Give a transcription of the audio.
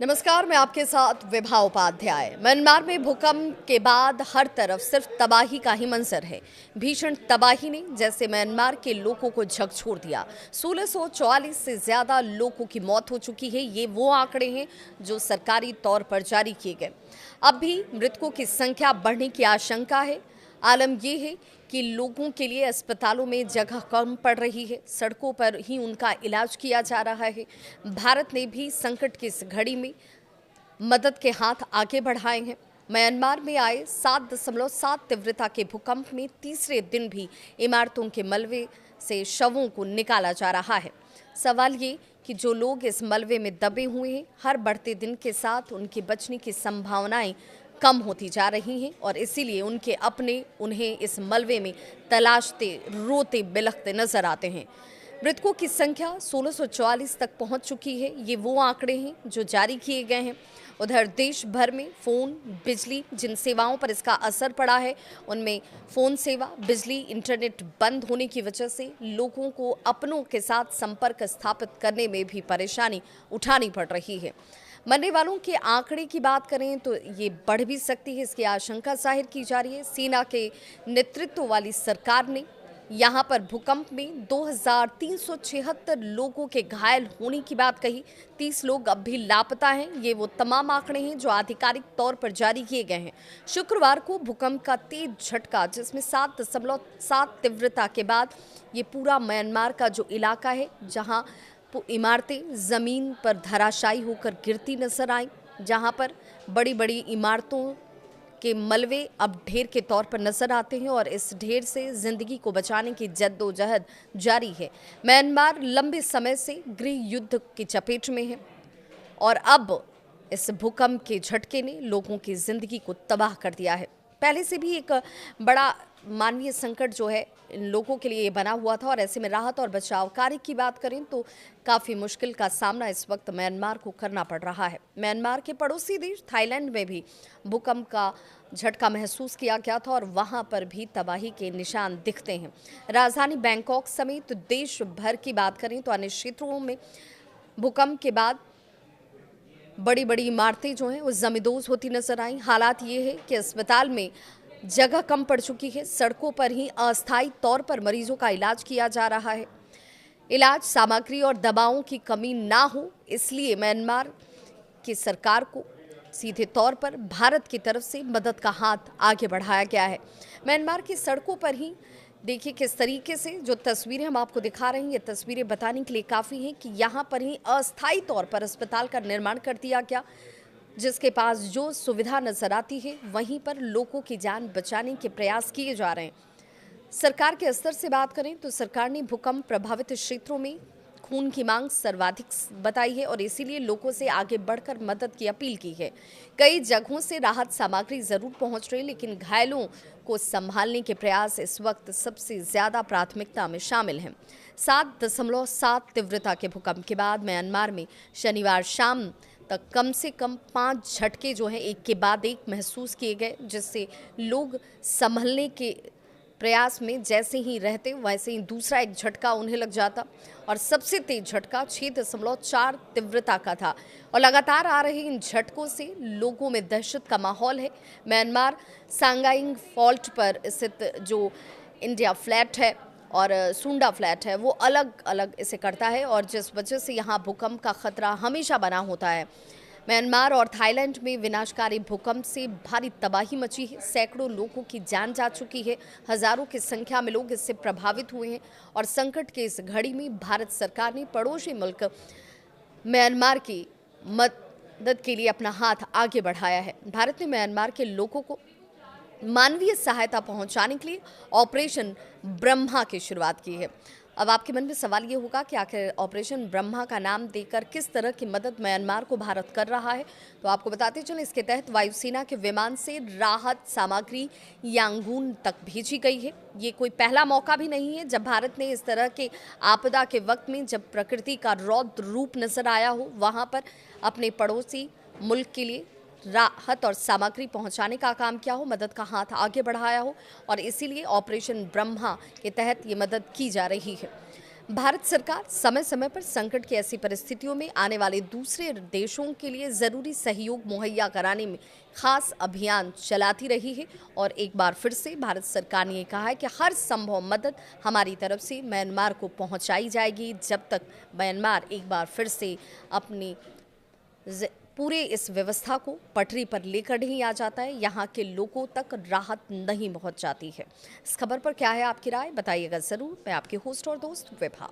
नमस्कार, मैं आपके साथ विभा उपाध्याय। म्यांमार में भूकंप के बाद हर तरफ सिर्फ तबाही का ही मंजर है। भीषण तबाही ने जैसे म्यांमार के लोगों को झकझोर दिया। 1644 से ज्यादा लोगों की मौत हो चुकी है। ये वो आंकड़े हैं जो सरकारी तौर पर जारी किए गए। अब भी मृतकों की संख्या बढ़ने की आशंका है। आलम यह है कि लोगों के लिए अस्पतालों में जगह कम पड़ रही है, सड़कों पर ही उनका इलाज किया जा रहा है। भारत ने भी संकट की इस घड़ी में मदद के हाथ आगे बढ़ाए हैं। म्यांमार में आए 7.7 तीव्रता के भूकंप में तीसरे दिन भी इमारतों के मलबे से शवों को निकाला जा रहा है। सवाल ये कि जो लोग इस मलबे में दबे हुए हैं, हर बढ़ते दिन के साथ उनके बचने की संभावनाएं कम होती जा रही हैं और इसीलिए उनके अपने उन्हें इस मलबे में तलाशते, रोते, बिलखते नजर आते हैं। मृतकों की संख्या 1644 तक पहुंच चुकी है। ये वो आंकड़े हैं जो जारी किए गए हैं। उधर देश भर में फोन, बिजली, जिन सेवाओं पर इसका असर पड़ा है उनमें फोन सेवा, बिजली, इंटरनेट बंद होने की वजह से लोगों को अपनों के साथ संपर्क स्थापित करने में भी परेशानी उठानी पड़ रही है। मरने वालों के आंकड़े की बात करें तो ये बढ़ भी सकती है, इसकी आशंका जाहिर की जा रही है। सेना के नेतृत्व वाली सरकार ने यहाँ पर भूकंप में 2376 लोगों के घायल होने की बात कही। 30 लोग अब भी लापता हैं। ये वो तमाम आंकड़े हैं जो आधिकारिक तौर पर जारी किए गए हैं। शुक्रवार को भूकंप का तेज झटका, जिसमें 7.7 तीव्रता के बाद ये पूरा म्यांमार का जो इलाका है, जहाँ इमारतें जमीन पर धराशायी होकर गिरती नजर आई, जहां पर बड़ी बड़ी इमारतों के मलबे अब ढेर के तौर पर नजर आते हैं और इस ढेर से जिंदगी को बचाने की जद्दोजहद जारी है। म्यांमार लंबे समय से गृह युद्ध की चपेट में है और अब इस भूकंप के झटके ने लोगों की जिंदगी को तबाह कर दिया है। पहले से भी एक बड़ा मानवीय संकट जो है इन लोगों के लिए बना हुआ था और ऐसे में राहत और बचाव कार्य की बात करें तो काफ़ी मुश्किल का सामना इस वक्त म्यांमार को करना पड़ रहा है। म्यांमार के पड़ोसी देश थाईलैंड में भी भूकंप का झटका महसूस किया गया था और वहां पर भी तबाही के निशान दिखते हैं। राजधानी बैंकॉक समेत देश भर की बात करें तो अन्य क्षेत्रों में भूकंप के बाद बड़ी बड़ी इमारतें जो हैं वो जमींदोज होती नजर आई। हालात ये है कि अस्पताल में जगह कम पड़ चुकी है। सड़कों पर ही अस्थायी तौर पर मरीजों का इलाज किया जा रहा है। इलाज सामग्री और दवाओं की कमी ना हो, इसलिए म्यांमार की सरकार को सीधे तौर पर भारत की तरफ से मदद का हाथ आगे बढ़ाया गया है। म्यांमार की सड़कों पर ही देखिए किस तरीके से जो तस्वीरें हम आपको दिखा रहे हैं, ये तस्वीरें बताने के लिए काफ़ी हैं कि यहाँ पर ही अस्थायी तौर पर अस्पताल का निर्माण कर दिया गया, जिसके पास जो सुविधा नजर आती है वहीं पर लोगों की जान बचाने के प्रयास किए जा रहे हैं। सरकार के स्तर से बात करें तो सरकार ने भूकंप प्रभावित क्षेत्रों में खून की मांग सर्वाधिक बताई है और इसीलिए लोगों से आगे बढ़कर मदद की अपील की है। कई जगहों से राहत सामग्री जरूर पहुंच रही, लेकिन घायलों को संभालने के प्रयास इस वक्त सबसे ज्यादा प्राथमिकता में शामिल हैं। 7.7 तीव्रता के भूकंप के बाद म्यांमार में शनिवार शाम तक कम से कम 5 झटके जो हैं एक के बाद एक महसूस किए गए, जिससे लोग संभलने के प्रयास में जैसे ही रहते वैसे ही दूसरा एक झटका उन्हें लग जाता और सबसे तेज झटका 6.4 तीव्रता का था और लगातार आ रहे इन झटकों से लोगों में दहशत का माहौल है। म्यांमार सांगाइंग फॉल्ट पर स्थित जो इंडिया फ्लैट है और सुंडा फ्लैट है वो अलग अलग इसे करता है और जिस वजह से यहाँ भूकंप का खतरा हमेशा बना होता है। म्यांमार और थाईलैंड में विनाशकारी भूकंप से भारी तबाही मची है। सैकड़ों लोगों की जान जा चुकी है। हजारों की संख्या में लोग इससे प्रभावित हुए हैं और संकट के इस घड़ी में भारत सरकार ने पड़ोसी मुल्क म्यांमार की मदद के लिए अपना हाथ आगे बढ़ाया है। भारत ने म्यांमार के लोगों को मानवीय सहायता पहुंचाने के लिए ऑपरेशन ब्रह्मा की शुरुआत की है। अब आपके मन में सवाल ये होगा कि आखिर ऑपरेशन ब्रह्मा का नाम देकर किस तरह की मदद म्यांमार को भारत कर रहा है। तो आपको बताते चलें, इसके तहत वायुसेना के विमान से राहत सामग्री यांगून तक भेजी गई है। ये कोई पहला मौका भी नहीं है जब भारत ने इस तरह के आपदा के वक्त में, जब प्रकृति का रौद्र रूप नजर आया हो, वहाँ पर अपने पड़ोसी मुल्क के लिए राहत और सामग्री पहुंचाने का काम किया हो, मदद का हाथ आगे बढ़ाया हो और इसीलिए ऑपरेशन ब्रह्मा के तहत ये मदद की जा रही है। भारत सरकार समय समय पर संकट की ऐसी परिस्थितियों में आने वाले दूसरे देशों के लिए ज़रूरी सहयोग मुहैया कराने में खास अभियान चलाती रही है और एक बार फिर से भारत सरकार ने ये कहा है कि हर संभव मदद हमारी तरफ से म्यांमार को पहुंचाई जाएगी जब तक म्यांमार एक बार फिर से अपनी पूरे इस व्यवस्था को पटरी पर लेकर नहीं आ जाता है, यहाँ के लोगों तक राहत नहीं पहुँच जाती है। इस खबर पर क्या है आपकी राय, बताइएगा ज़रूर। मैं आपकी होस्ट और दोस्त विभा।